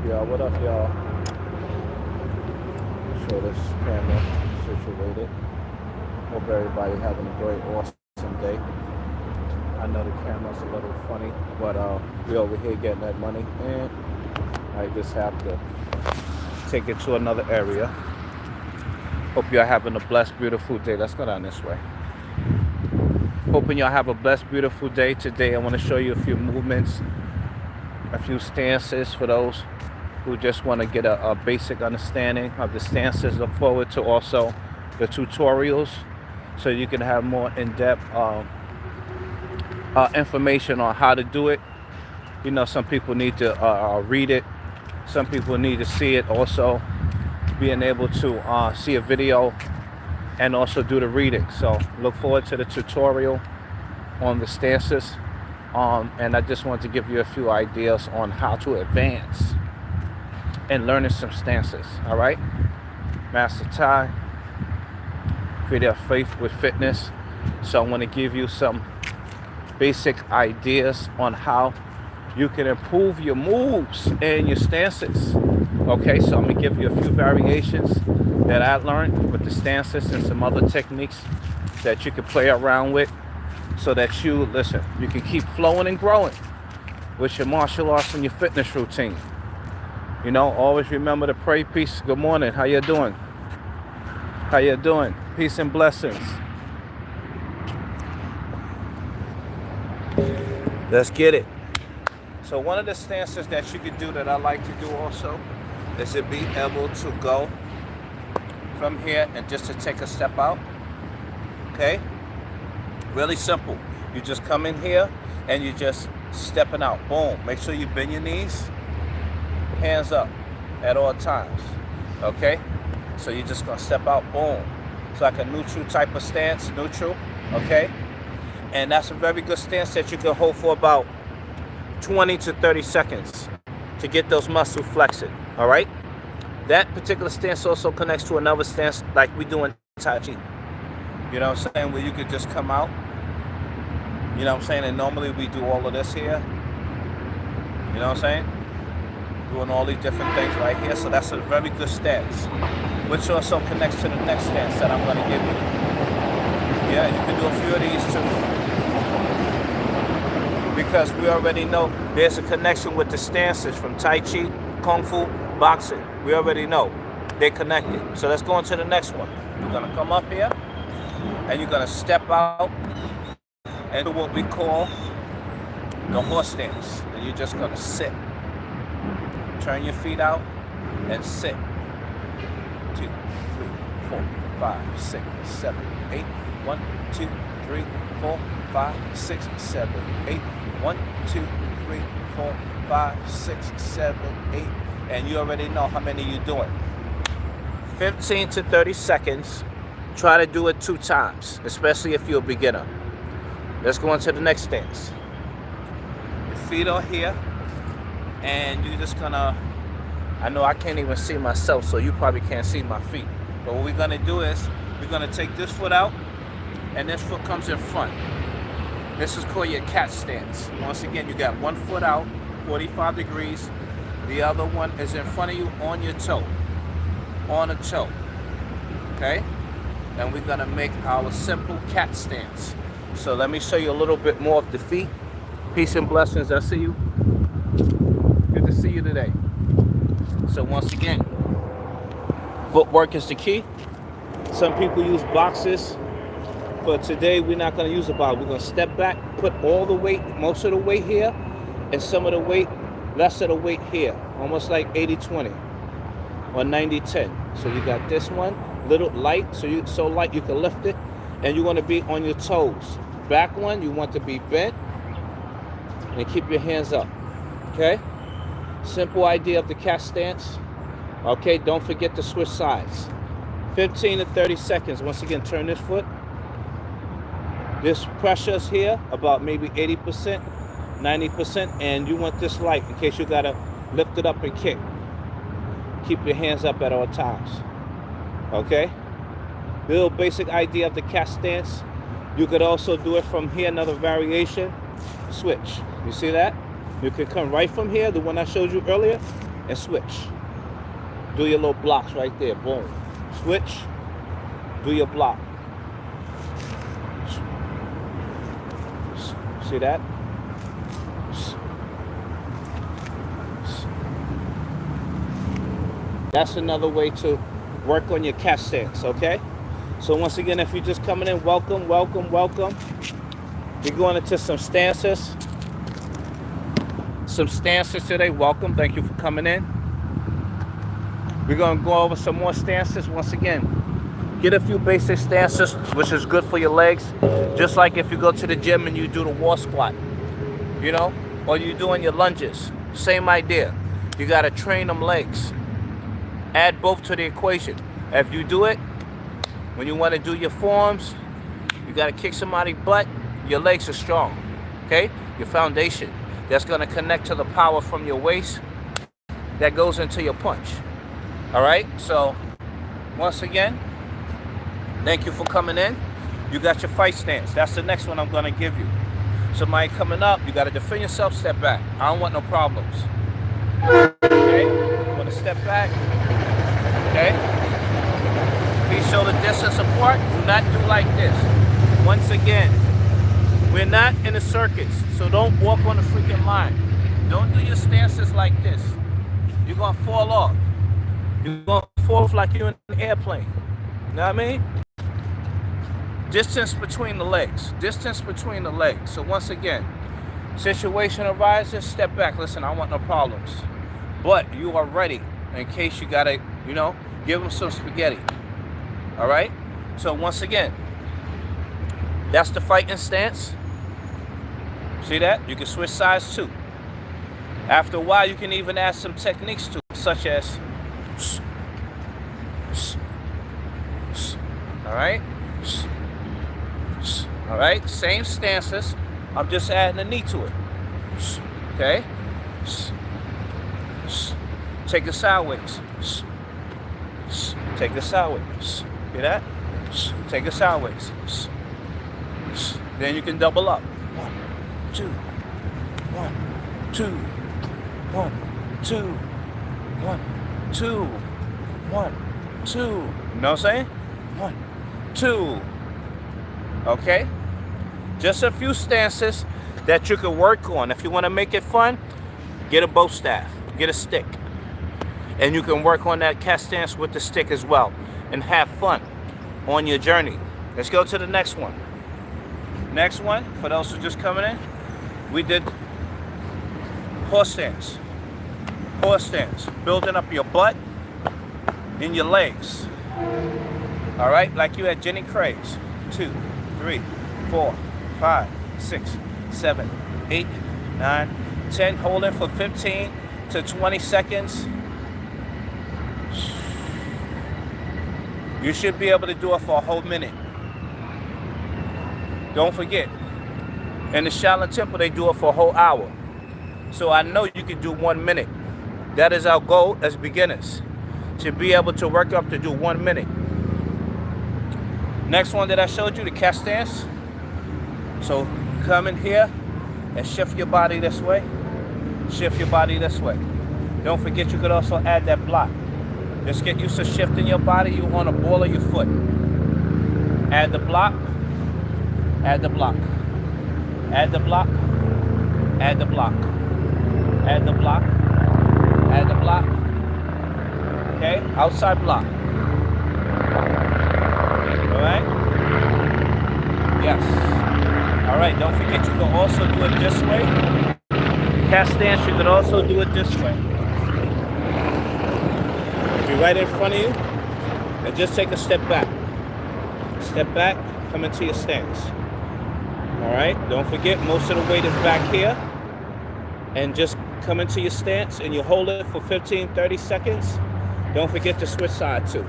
y'all? What up, y'all? Show this camera situated. Hope everybody having a great, awesome day. I know the camera's a little funny, but we over here getting that money, and I just have to take it to another area. Hope y'all having a blessed, beautiful day. Let's go down this way. Hoping y'all have a blessed, beautiful day today. I want to show you a few movements, a few stances for those who just want to get a basic understanding of the stances. Look forward to also the tutorials so you can have more in-depth information on how to do it. You know, some people need to read it. Some people need to see it also. Being able to see a video and also do the reading. So look forward to the tutorial on the stances. And I just want to give you a few ideas on how to advance in learning some stances. All right, Master Ty, creator of Faith with Fitness. So I want to give you some basic ideas on how you can improve your moves and your stances. Okay, so I'm gonna give you a few variations that I learned with the stances and some other techniques that you can play around with so that you can keep flowing and growing with your martial arts and your fitness routine. You know, always remember to pray. Peace. Good morning. How you doing? How you doing? Peace and blessings. Let's get it. So one of the stances that you can do that I like to do also is to be able to go from here and just to take a step out. Okay? Really simple. You just come in here and you just stepping out. Boom. Make sure you bend your knees. Hands up at all times. Okay? So you're just going to step out. Boom. It's like a neutral type of stance. Neutral. Okay? And that's a very good stance that you can hold for about 20 to 30 seconds to get those muscles flexing. All right? That particular stance also connects to another stance like we do in Tai Chi. You know what I'm saying? Where you could just come out. You know what I'm saying? And normally we do all of this here. You know what I'm saying? Doing all these different things right here. So that's a very good stance. Which also connects to the next stance that I'm going to give you. Yeah, you can do a few of these too. Because we already know there's a connection with the stances from Tai Chi, Kung Fu, boxing. We already know they're connected. So let's go on to the next one. You're going to come up here and you're going to step out and do what we call the horse stance. And you're just going to sit. Turn your feet out and sit. 2, 3, 4, 5, 6, 7, 8. 1, 2, 3, 4, 5, 6, 7, 8. 1, 2, 3, 4, 5, 6, 7, 8. And you already know how many you're doing. 15 to 30 seconds. Try to do it 2 times, especially if you're a beginner. Let's go on to the next stance. Your feet are here. And you're just gonna, I know I can't even see myself, so you probably can't see my feet. But what we're gonna do is, we're gonna take this foot out, and this foot comes in front. This is called your cat stance. Once again, you got one foot out, 45 degrees. The other one is in front of you on your toe. On a toe. Okay? And we're gonna make our simple cat stance. So let me show you a little bit more of the feet. Peace and blessings. I see you. Good to see you today. So once again, footwork is the key. Some people use boxes. But today we're not going to use a box. We're going to step back, put all the weight, most of the weight here, and some of the weight, less of the weight here. Almost like 80-20 or 90-10. So you got this one, little light, so light you can lift it, and you want to be on your toes. Back one, you want to be bent, and keep your hands up. Okay? Simple idea of the cat stance. Okay, don't forget to switch sides. 15 to 30 seconds. Once again, turn this foot. This pressure's here about maybe 80%, 90%, and you want this light in case you gotta lift it up and kick. Keep your hands up at all times. Okay? Little basic idea of the cat stance. You could also do it from here, another variation. Switch. You see that? You can come right from here, the one I showed you earlier, and switch. Do your little blocks right there. Boom. Switch. Do your block. See that? That's another way to work on your cat stance, okay? So once again, if you're just coming in, welcome, welcome, welcome. We're going into some stances. Some stances today. Welcome. Thank you for coming in. We're going to go over some more stances. Once again, get a few basic stances, which is good for your legs. Just like if you go to the gym and you do the wall squat, you know, or you're doing your lunges. Same idea. You got to train them legs. Add both to the equation. If you do it, when you want to do your forms, you got to kick somebody's butt. Your legs are strong, okay? Your foundation. That's going to connect to the power from your waist that goes into your punch. All right? So, once again, thank you for coming in. You got your fight stance. That's the next one I'm going to give you. Somebody coming up, you got to defend yourself, step back. I don't want no problems. Okay? You want to step back. Okay? Please show the distance apart. Do not do like this. Once again, we're not in a circus, so don't walk on the freaking line. Don't do your stances like this. You're going to fall off. You're going to fall off like you're in an airplane. You know what I mean? Distance between the legs. Distance between the legs. So once again, situation arises, step back. Listen, I want no problems. But you are ready in case you got to, you know, give them some spaghetti. All right? So once again, that's the fighting stance. See that? You can switch sides too. After a while, you can even add some techniques to it, such as, all right? All right? Same stances. I'm just adding a knee to it. Okay? Take it sideways. Take it sideways. Hear that? Take it sideways. Then you can double up. 1, 2, 1, 2, 1, 2, 1, 2, 1, 2. You know what I'm saying? 1, 2. Okay? Just a few stances that you can work on. If you want to make it fun, get a bow staff, get a stick. And you can work on that cat stance with the stick as well and have fun on your journey. Let's go to the next one. Next one, for those who are just coming in, we did horse stance. Horse stance, building up your butt and your legs. All right, like you at Jenny Craig's. 2, 3, 4, 5, 6, 7, 8, 9, 10. Hold it for 15 to 20 seconds. You should be able to do it for a whole minute. Don't forget, in the Shaolin Temple, they do it for a whole hour. So I know you can do 1 minute. That is our goal as beginners, to be able to work up to do 1 minute. Next one that I showed you, the cat stance. So come in here and shift your body this way. Shift your body this way. Don't forget, you could also add that block. Just get used to shifting your body. You on a ball of your foot. Add the block. Add the block. Add the block. Add the block. Add the block. Add the block. Okay? Outside block. Alright? Yes. Alright, don't forget, you can also do it this way. Cat stance, you could also do it this way. Be right in front of you. And just take a step back. Step back, come into your stance. Alright, don't forget, most of the weight is back here. And just come into your stance and you hold it for 15, 30 seconds. Don't forget to switch side too.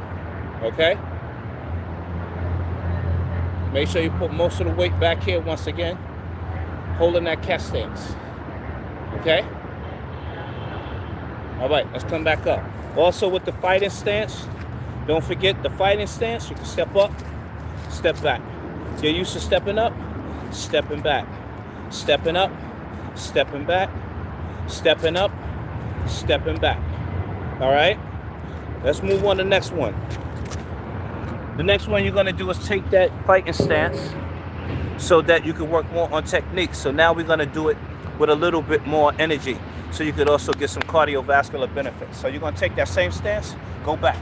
Okay? Make sure you put most of the weight back here once again. Holding that cat stance. Okay? Alright, let's come back up. Also with the fighting stance, don't forget the fighting stance. You can step up, step back. You're used to stepping up, stepping back. Stepping up, stepping back. Stepping up, stepping back. All right, let's move on to the next one. The next one you're gonna do is take that fighting stance so that you can work more on technique. So now we're gonna do it with a little bit more energy so you could also get some cardiovascular benefits. So you're gonna take that same stance, go back,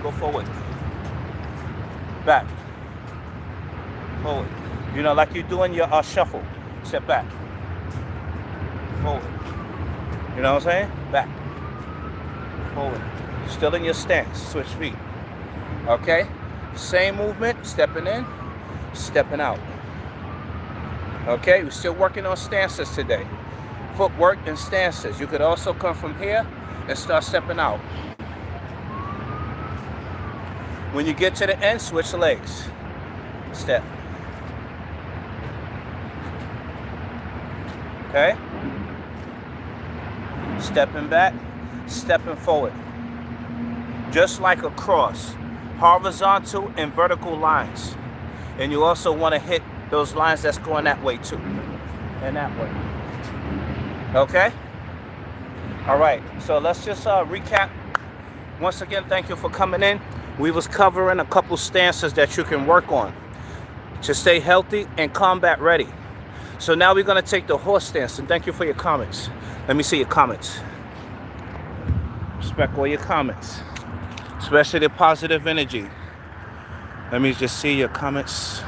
go forward, back, forward. You know, like you're doing your shuffle. Step back, forward. You know what I'm saying? Back, forward. Still in your stance, switch feet. Okay? Same movement, stepping in, stepping out. Okay? We're still working on stances today. Footwork and stances. You could also come from here and start stepping out. When you get to the end, switch legs. Step. Okay? Stepping back, stepping forward. Just like a cross. Horizontal and vertical lines. And you also want to hit those lines that's going that way too. And that way. Okay? All right. So let's just recap. Once again, thank you for coming in. We was covering a couple stances that you can work on to stay healthy and combat ready. So now we're going to take the horse stance. And thank you for your comments. Let me see your comments. Respect all your comments. Especially the positive energy. Let me just see your comments.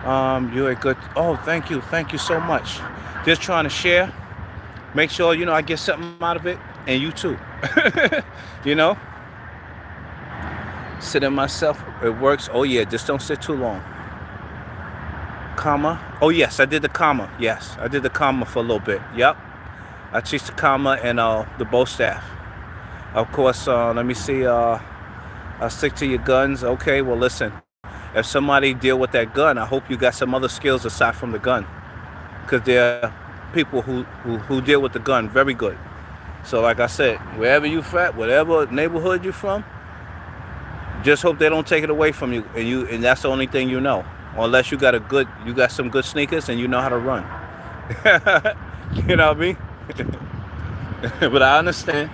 You're a good. Oh, thank you so much. Just trying to share. Make sure I get something out of it, and you too. You know. Sitting myself, it works. Oh yeah, just don't sit too long. Karma. Oh yes, I did the karma. Yes, I did the karma for a little bit. Yep. I teach the karma and the bow staff. Of course, let me see, I'll stick to your guns. Okay, well listen, if somebody deal with that gun, I hope you got some other skills aside from the gun. Because there are people who deal with the gun very good. So like I said, wherever you at, whatever neighborhood you're from, just hope they don't take it away from you. And that's the only thing you know. Unless you got some good sneakers and you know how to run. You know what I mean? But I understand.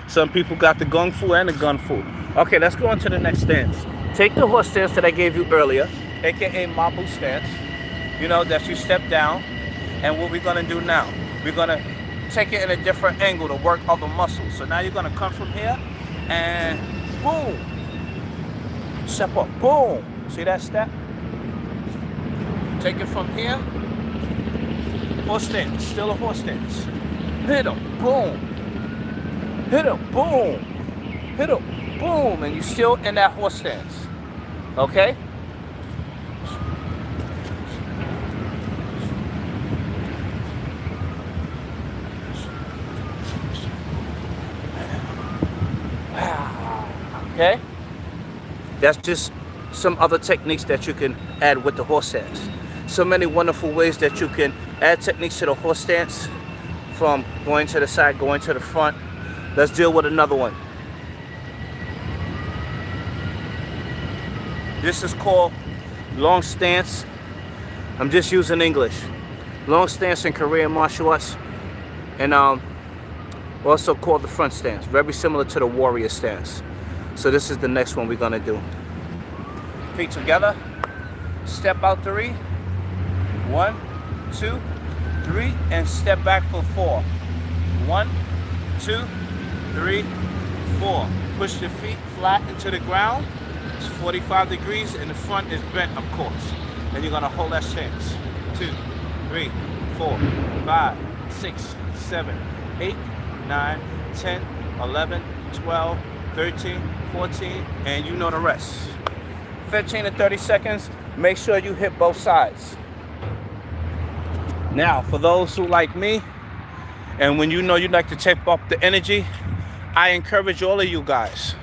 Some people got the gung fu and the gun fu. Okay, let's go on to the next stance. Take the horse stance that I gave you earlier, aka Mabu stance. You know, that you step down. And what we're gonna do now, we're gonna take it in a different angle to work other muscles. So now you're gonna come from here and boom. Step up, boom. See that step? Take it from here. Horse stance, still a horse stance. Hit him, boom. Hit him, boom. Hit him, boom. And you're still in that horse stance. Okay? Okay? That's just some other techniques that you can add with the horse stance. So many wonderful ways that you can add techniques to the horse stance, from going to the side, going to the front. Let's deal with another one. This is called long stance. I'm just using English. Long stance in Korean martial arts, and also called the front stance. Very similar to the warrior stance. So this is the next one we're gonna do. Feet together. Step out 3. 1, 2, 3, and step back for 4. 1, 2, 3, 4. Push the feet flat into the ground. It's 45 degrees and the front is bent, of course. And you're gonna hold that stance. 2, 3, 4, 5, 6, 7, 8, 9, 10, 11, 12, 13, 14, and you know the rest. 15 to 30 seconds, make sure you hit both sides. Now, for those who like me, and when you like to take up the energy, I encourage all of you guys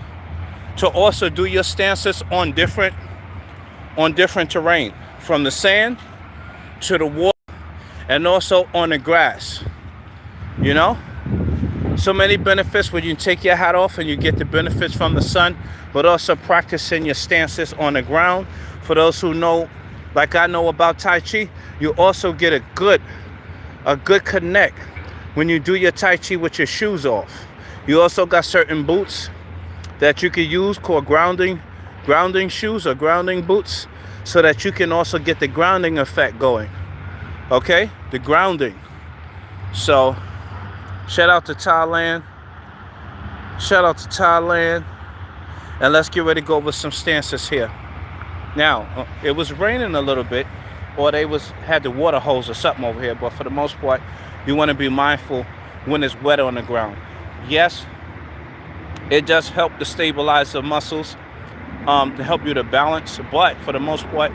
to also do your stances on different terrain, from the sand to the water, and also on the grass. You know, so many benefits when you take your hat off and you get the benefits from the sun, but also practicing your stances on the ground. For those who know, like I know about Tai Chi, you also get a good connect when you do your Tai Chi with your shoes off. You also got certain boots that you can use called grounding shoes or grounding boots, so that you can also get the grounding effect going. Okay, the grounding. So shout out to Thailand. Shout out to Thailand. And let's get ready to go over some stances here. Now, it was raining a little bit, or they had the water hose or something over here, but for the most part, you want to be mindful when it's wet on the ground. Yes, it does help to stabilize the muscles, to help you to balance, but for the most part,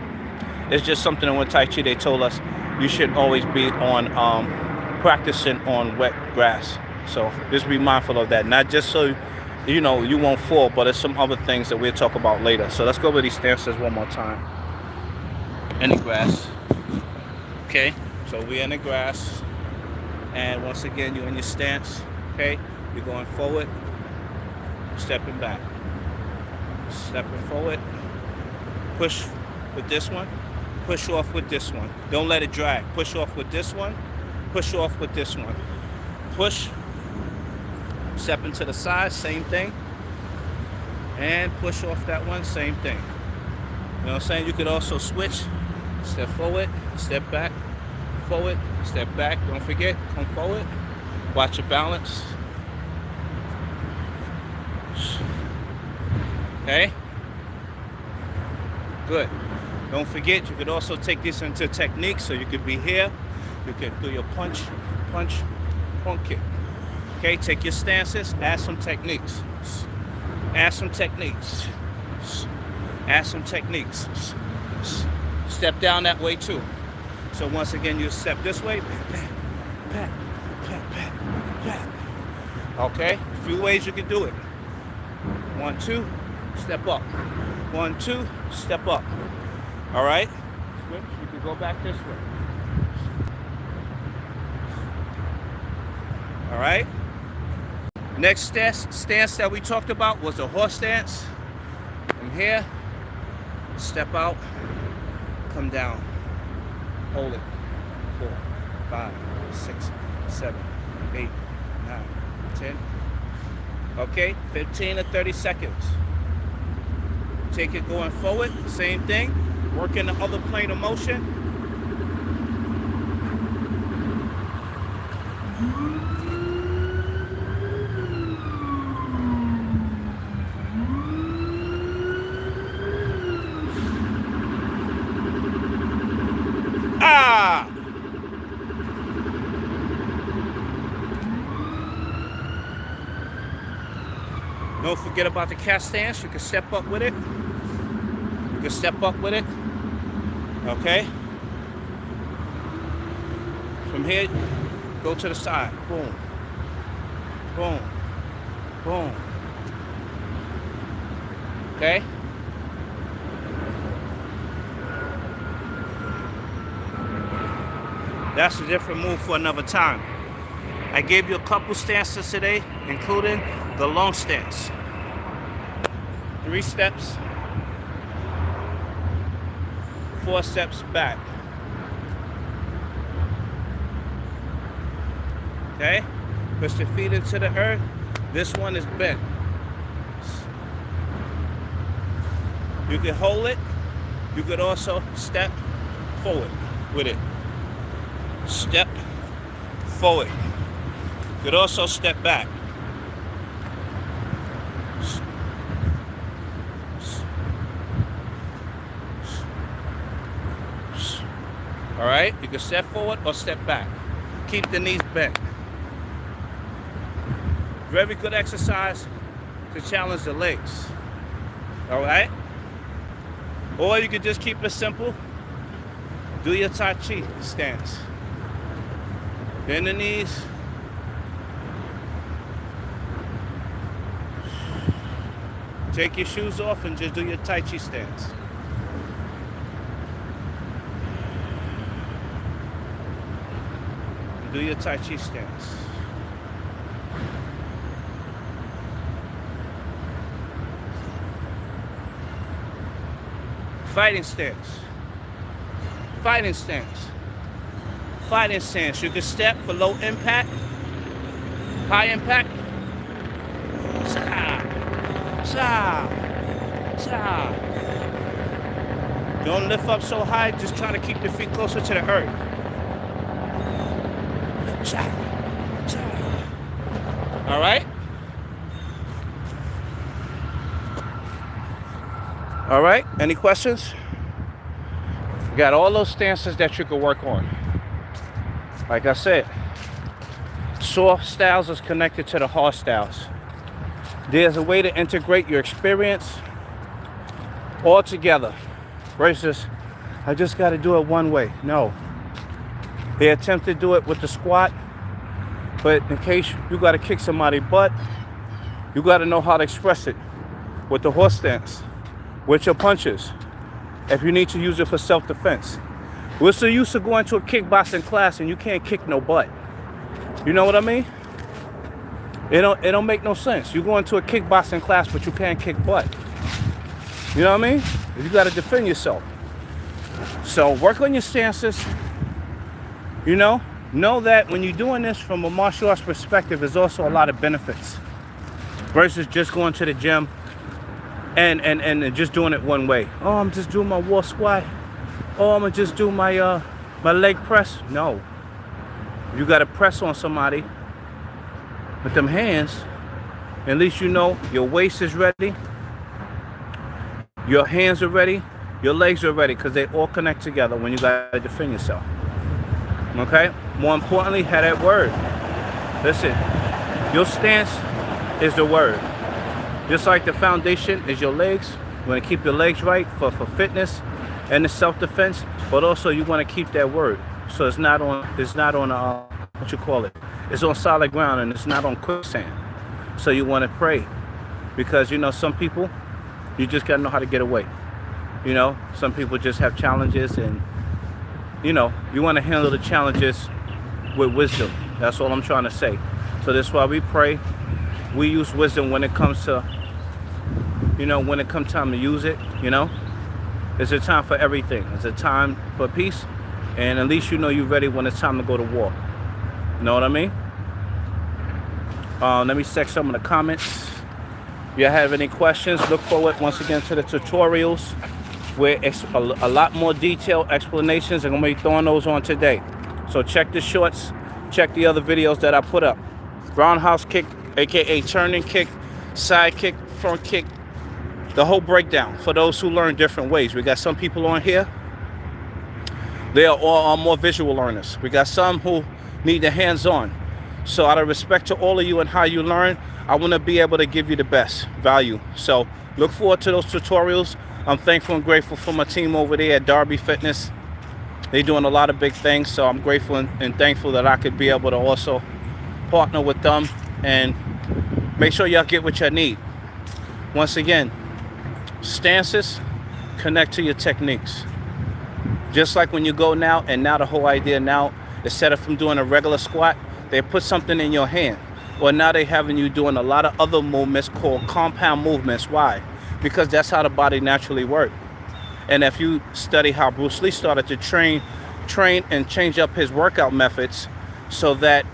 it's just something in Tai Chi they told us you should always be on practicing on wet grass. So just be mindful of that, not just so you know you won't fall, but there's some other things that we'll talk about later. So let's go over these stances one more time. In the grass. Okay, so we're in the grass, and once again you're in your stance. Okay, you're going forward, stepping back, stepping forward, push with this one, push off with this one. Don't let it drag. Push off with this one, push off with this one, push, step into the side, same thing, and push off that one, same thing. You know what I'm saying? You could also switch, step forward, step back, forward, step back. Don't forget, come forward, watch your balance. Okay? Good. Don't forget, you could also take this into technique, so you could be here, you could do your punch, punch, punch kick. Okay, take your stances, add some techniques. Add some techniques. Add some techniques. Step down that way too. So once again, you step this way. Okay, a few ways you can do it. 1, 2, step up. 1, 2, step up. All right? Switch, you can go back this way. All right? Next stance that we talked about was a horse stance. From here, step out, come down, hold it. 4, 5, 6, 7, 8, 9, 10. Okay, 15 to 30 seconds. Take it going forward, same thing. Work in the other plane of motion. Don't forget about the cat stance. You can step up with it. You can step up with it. Okay? From here, go to the side. Boom. Boom. Boom. Okay? That's a different move for another time. I gave you a couple stances today, including the long stance. 3 steps, 4 steps back. Okay? Push your feet into the earth. This one is bent. You can hold it. You could also step forward with it. Step forward. You could also step back. All right, you can step forward or step back. Keep the knees bent. Very good exercise to challenge the legs. All right? Or you can just keep it simple. Do your Tai Chi stance. Bend the knees. Take your shoes off and just do your Tai Chi stance. Do your Tai Chi stance. Fighting stance. Fighting stance. Fighting stance. You can step for low impact, high impact. Don't lift up so high, just try to keep your feet closer to the earth. All right? All right, any questions? You got all those stances that you can work on. Like I said, soft styles is connected to the hard styles. There's a way to integrate your experience all together versus I just got to do it one way. No. They attempt to do it with the squat, but in case you got to kick somebody's butt, you got to know how to express it with the horse stance, with your punches, if you need to use it for self-defense. What's the use of going to a kickboxing class and you can't kick no butt? You know what I mean? It don't make no sense. You go into a kickboxing class, but you can't kick butt. You know what I mean? You got to defend yourself. So work on your stances. You know that when you're doing this from a martial arts perspective, there's also a lot of benefits versus just going to the gym and just doing it one way. Oh, I'm just doing my wall squat. Oh, I'm gonna just do my my leg press. No, you got to press on somebody with them hands. At least you know your waist is ready, your hands are ready, your legs are ready, because they all connect together when you got to defend yourself. Okay? More importantly, have that word. Listen, your stance is the word. Just like the foundation is your legs. You want to keep your legs right for fitness and the self-defense, but also you want to keep that word. So it's not on what you call it. It's on solid ground and it's not on quicksand. So you want to pray, because some people, you just got to know how to get away. Some people just have challenges, and you want to handle the challenges with wisdom. That's all I'm trying to say. So that's why we pray. We use wisdom when it comes to, when it comes time to use it. It's a time for everything. It's a time for peace, and at least you're ready when it's time to go to war. You know what I mean? Let me check some of the comments. If you have any questions, look forward once again to the tutorials where it's a lot more detailed explanations, and I'm going to be throwing those on today. So check the shorts, check the other videos that I put up. Roundhouse kick, aka turning kick, side kick, front kick, the whole breakdown for those who learn different ways. We got some people on here, they are all more visual learners. We got some who need the hands-on. So out of respect to all of you and how you learn, I want to be able to give you the best value. So look forward to those tutorials. I'm thankful and grateful for my team over there at Darby Fitness. They're doing a lot of big things, so I'm grateful and thankful that I could be able to also partner with them and make sure y'all get what y'all need. Once again, stances connect to your techniques. Just like when you go now the whole idea now, instead of from doing a regular squat, they put something in your hand. Well, now they having you doing a lot of other movements called compound movements. Why? Because that's how the body naturally works. And if you study how Bruce Lee started to train and change up his workout methods so that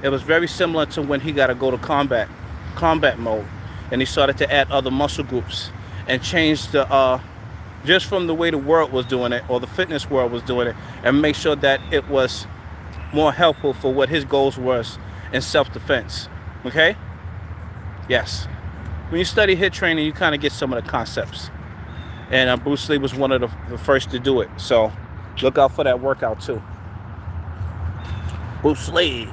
it was very similar to when he got to go to combat mode, and he started to add other muscle groups and change the just from the way the world was doing it, or the fitness world was doing it, and make sure that it was more helpful for what his goals was in self-defense. Okay? Yes. When you study HIIT training, you kind of get some of the concepts. And Bruce Lee was one of the first to do it. So look out for that workout too. Bruce Lee,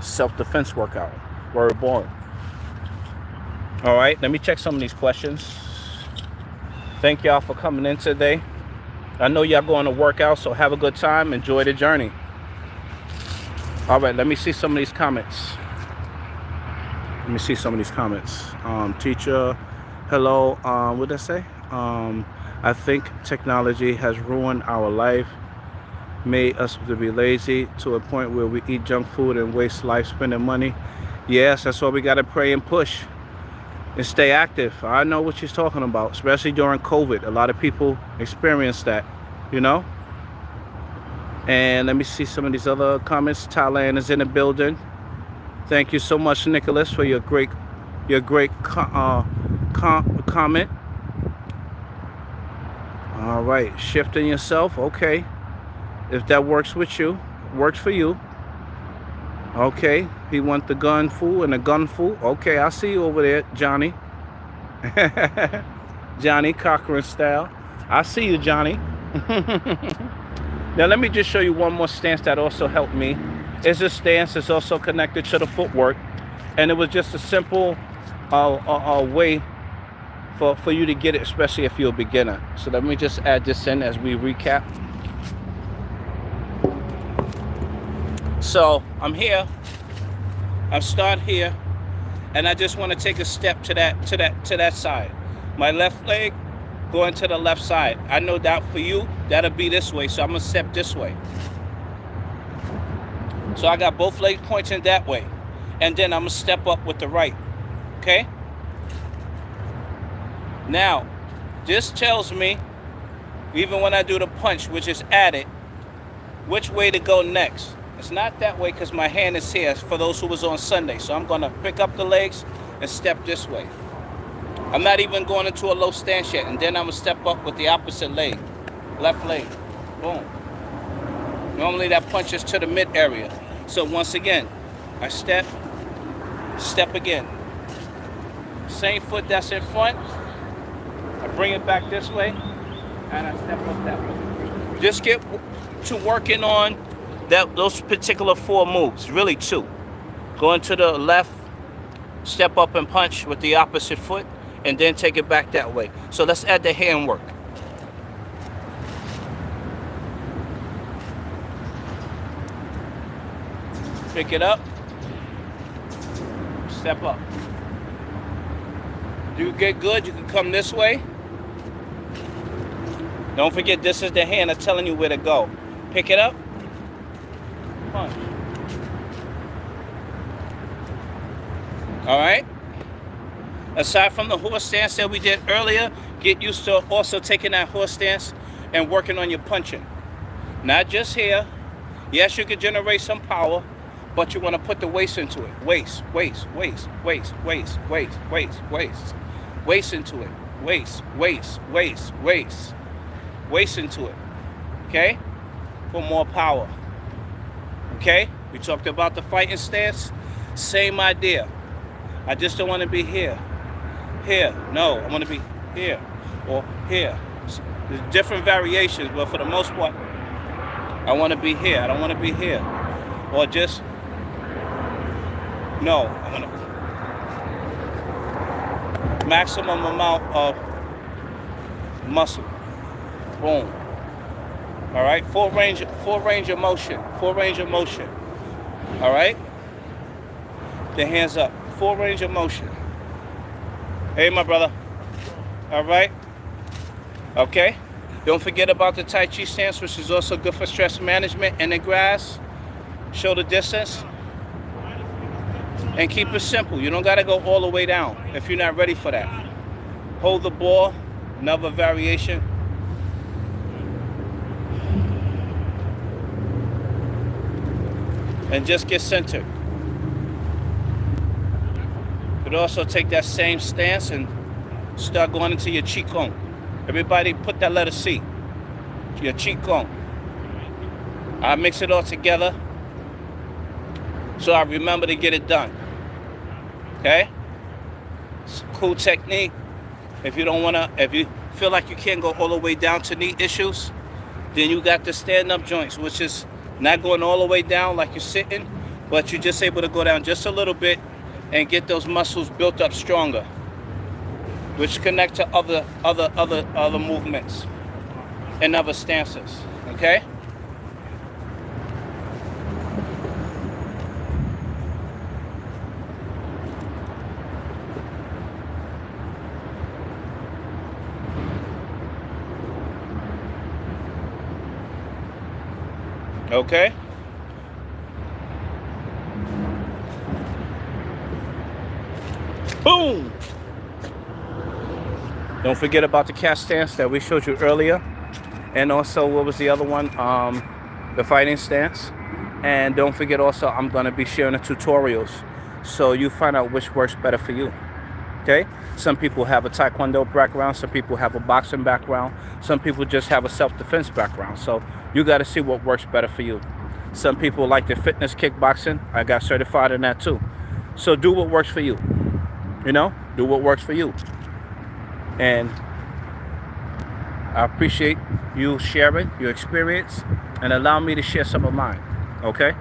self-defense workout. Word born. All right, let me check some of these questions. Thank y'all for coming in today. I know y'all going to work out, so have a good time. Enjoy the journey. All right, let me see some of these comments. Teacher, hello. What did I say? I think technology has ruined our life, made us to be lazy to a point where we eat junk food and waste life spending money. Yes, that's why we got to pray and push and stay active. I know what she's talking about, especially during COVID. A lot of people experienced that, And let me see some of these other comments. Thailand is in the building. Thank you so much, Nicholas, for your great your great comment. All right, shifting yourself. Okay, if that works with you, works for you. Okay, he want the gun fool and the gun fool. Okay, I see you over there, Johnny. Johnny Cochran style. I see you, Johnny. Now let me just show you one more stance that also helped me. It's a stance that's also connected to the footwork, and it was just a simple way for you to get it, especially if you're a beginner. So let me just add this in as we recap. So I'm here. I start here, and I just want to take a step to that side. My left leg going to the left side. I know that for you, that'll be this way, so I'm gonna step this way. So I got both legs pointing that way, and then I'm gonna step up with the right. Okay? Now, this tells me, even when I do the punch, which is added, which way to go next. It's not that way because my hand is here for those who was on Sunday. So I'm gonna pick up the legs and step this way. I'm not even going into a low stance yet, and then I'm gonna step up with the opposite leg, left leg, boom. Normally that punches to the mid area. So once again, I step again. Same foot that's in front, I bring it back this way, and I step up that way. Just get to working on those particular 4 moves, really 2. Going to the left, step up and punch with the opposite foot, and then take it back that way. So let's add the hand work. Pick it up, step up. You get good, you can come this way. Don't forget, this is the hand that's telling you where to go. Pick it up, punch. All right? Aside from the horse stance that we did earlier, get used to also taking that horse stance and working on your punching. Not just here. Yes, you can generate some power, but you want to put the waist into it. Waist, waist, waist, waist, waist, waist, waist, waist. Waist into it. Waist, waist, waist, waist. Waist into it. Okay? For more power. Okay? We talked about the fighting stance. Same idea. I just don't want to be here. Here. No, I want to be here. Or here. There's different variations, but for the most part, I want to be here. I don't want to be here. Or just, no, I want to maximum amount of muscle. Boom. All right, full range of motion. Full range of motion. All right. The hands up. Full range of motion. Hey, my brother. All right. Okay. Don't forget about the Tai Chi stance, which is also good for stress management in the grass. Show the distance. And keep it simple. You don't got to go all the way down if you're not ready for that. Hold the ball. Another variation. And just get centered. You could also take that same stance and start going into your Qigong. Everybody put that letter C. Your Qigong. I mix it all together so I remember to get it done. Okay? It's a cool technique. If you don't want to, if you feel like you can't go all the way down to knee issues, then you got the stand-up joints, which is not going all the way down like you're sitting, but you're just able to go down just a little bit and get those muscles built up stronger, which connect to other movements and other stances. Okay? Okay? Boom! Don't forget about the cat stance that we showed you earlier. And also, what was the other one? The fighting stance. And don't forget also, I'm going to be sharing the tutorials so you find out which works better for you. Okay? Some people have a taekwondo background, some people have a boxing background, some people just have a self-defense background. So you got to see what works better for you. Some people like the fitness kickboxing. I got certified in that too. So do what works for you. You know, do what works for you. And I appreciate you sharing your experience and allow me to share some of mine. Okay?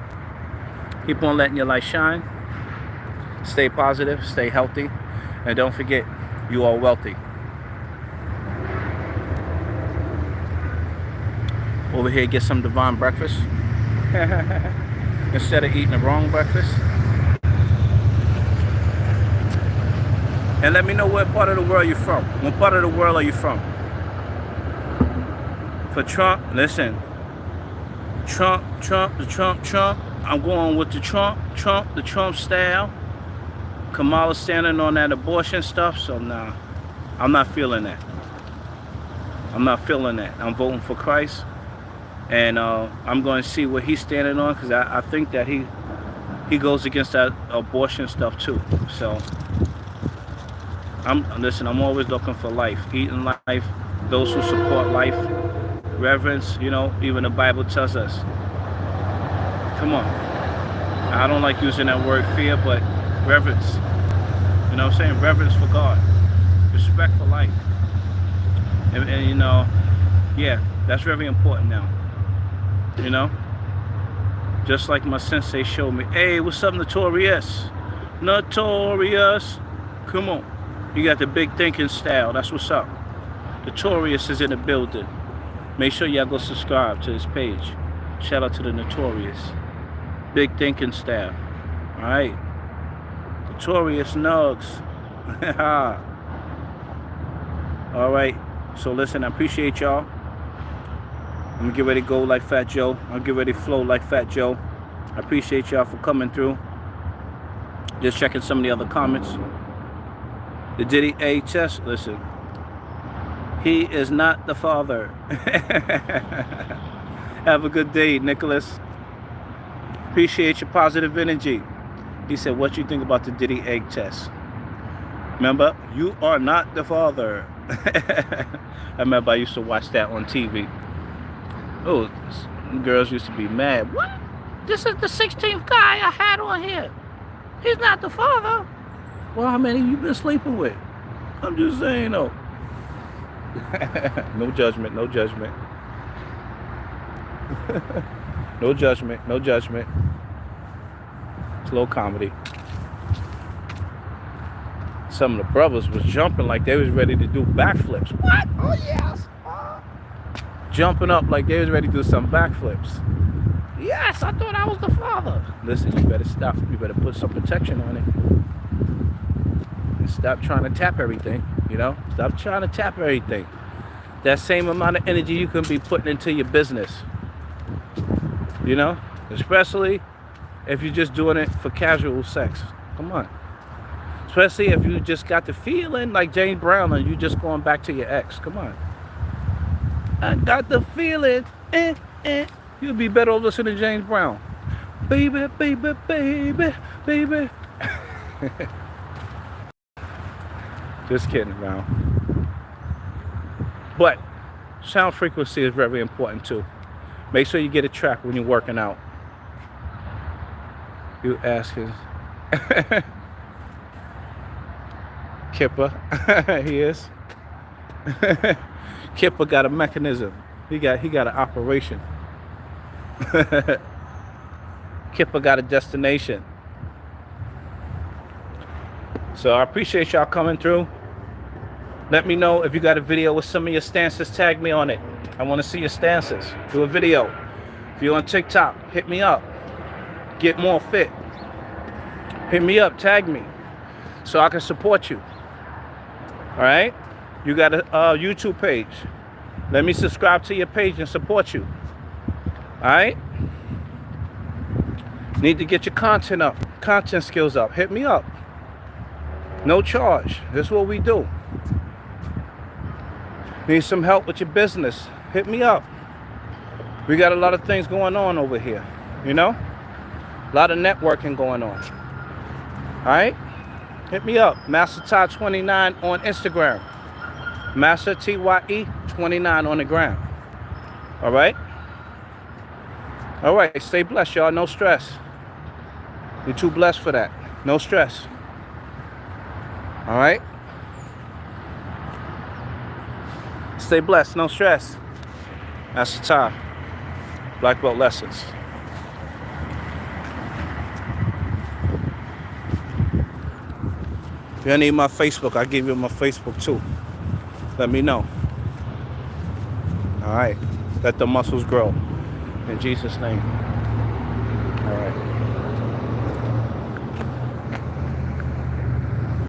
Keep on letting your light shine. Stay positive, stay healthy, and don't forget, you are wealthy. Over here, get some divine breakfast. Instead of eating the wrong breakfast. And let me know what part of the world you're from. What part of the world are you from? For Trump, listen. Trump. I'm going with the Trump style. Kamala standing on that abortion stuff, so nah, I'm not feeling that. I'm voting for Christ, and I'm going to see what he's standing on, because I think that he goes against that abortion stuff too. So I'm always looking for life, eating life, those who support life, reverence. You know, even the Bible tells us. Come on, I don't like using that word fear, but reverence. You know what I'm saying? Reverence for God. Respect for life. And you know, yeah, that's very important now. You know? Just like my sensei showed me. Hey, what's up, Notorious? Notorious. Come on. You got the big thinking style. That's what's up. Notorious is in the building. Make sure y'all go subscribe to his page. Shout out to the Notorious. Big thinking style. Alright. Notorious Nugs. Alright. So listen, I appreciate y'all. I'm gonna get ready to go like Fat Joe. I'm gonna get ready to flow like Fat Joe. I appreciate y'all for coming through. Just checking some of the other comments. The Diddy A test, listen. He is not the father. Have a good day, Nicholas. Appreciate your positive energy. He said, what you think about the Diddy egg test? Remember, you are not the father. I remember I used to watch that on TV. Oh, girls used to be mad. What? This is the 16th guy I had on here. He's not the father. Well, how many you been sleeping with? I'm just saying, though. No judgment, no judgment. No judgment, no judgment. It's a little comedy. Some of the brothers was jumping like they was ready to do backflips. What? Oh, yes. Jumping up like they was ready to do some backflips. Yes, I thought I was the father. Listen, you better stop. You better put some protection on it. And stop trying to tap everything, you know? Stop trying to tap everything. That same amount of energy you can be putting into your business. You know? Especially if you're just doing it for casual sex. Come on. Especially if you just got the feeling like James Brown and you just going back to your ex. Come on. I got the feeling. You'd be better off listening to James Brown. Baby, baby, baby, baby. Just kidding around. But sound frequency is very important too. Make sure you get a track when you're working out. You asking Kipper. He is. Kipper got a mechanism. He got an operation. Kipper got a destination. So I appreciate y'all coming through. Let me know if you got a video with some of your stances. Tag me on it. I want to see your stances. Do a video. If you're on TikTok, hit me up. Get more fit. Hit me up. Tag me so I can support you. All right? You got a YouTube page. Let me subscribe to your page and support you. All right? Need to get your content up. Content skills up. Hit me up. No charge. That's what we do. Need some help with your business? Hit me up. We got a lot of things going on over here. You know? A lot of networking going on. All right? Hit me up. Master Ty 29 on Instagram. Master TYE 29 on the gram. All right? All right. Stay blessed, y'all. No stress. You're too blessed for that. No stress. All right? Stay blessed. No stress. Master Ty. Black Belt Lessons. If you need my Facebook, I'll give you my Facebook too. Let me know. All right. Let the muscles grow. In Jesus' name. All right.